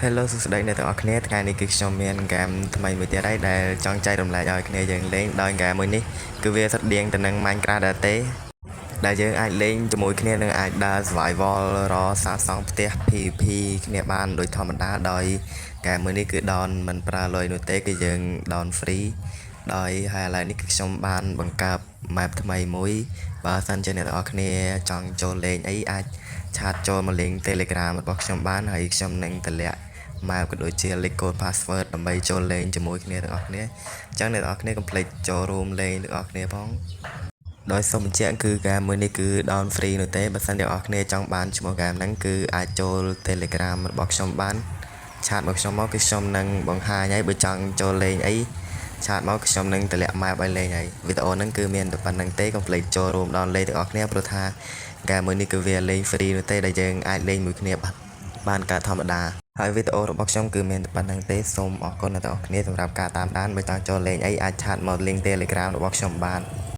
Hello សួស្តីអ្នកទាំងអស់គ្នាថ្ងៃនេះគឺខ្ញុំមានហ្គេមថ្មីមួយទៀតហើយដែលចង់ចែករំលែកឲ្យគ្នាយើងលេងដោយហ្គេមមួយនេះគឺវាស្តៀងទៅនឹង Minecraft ដែរទេដែលយើងអាចលេងជាមួយគ្នានឹងអាចដើរ survival រកសាងសង់ផ្ទះ PVP គ្នាបានដោយធម្មតាដោយហ្គេមមួយនេះគឺដនមិនប្រើលុយនោះទេគឺយើងដន free ដោយហើយឥឡូវនេះគឺខ្ញុំបានបង្កើត map ថ្មីមួយបើសិនជាអ្នកទាំងអស់គ្នាចង់ចូលលេងអីអាចឆាតចូលមកលេង Telegram របស់ខ្ញុំបានហើយខ្ញុំនឹងតម្លាក់ map ក៏ដូចជាលេខកូដ password ដើម្បីចូលលេងជាមួយគ្នាទាំងអស់គ្នាអញ្ចឹងអ្នកទាំងអស់គ្នាកុំភ្លេចចូលរួមលេងទាំងអស់គ្នាផងដោយសូមបញ្ជាក់គឺហ្គេមមួយនេះគឺ down free នោះទេបើសិនអ្នកទាំងអស់គ្នាចង់បានឈ្មោះហ្គេមហ្នឹងគឺអាចចូល Telegram របស់ខ្ញុំបានឆាតមកខ្ញុំមកគឺខ្ញុំនឹងបង្ហាញហើយបើចង់ចូលលេងអីឆាតមកខ្ញុំនឹងតម្លាក់ map ឲ្យលេងហើយវីដេអូហ្នឹងគឺមានតែប៉ុណ្្នឹងទេកុំភ្លេចចូលរួមដល់លេងទាំងអស់គ្នាព្រោះថាហ្គេមមួយនេះគឺវាលេង free នោះទេដែលយើងអាចលេងមួយគ្នាបានការធម្មតាហើយវីដេអូរបស់ខ្ញុំគឺមានតែប៉ុណ្្នឹងទេសូមអរគុណអ្នកទាំងអស់គ្នាសម្រាប់ការតាមដានបើចង់ចូលលេងអីអាចឆាតមក link Telegram របស់ខ្ញុំបាន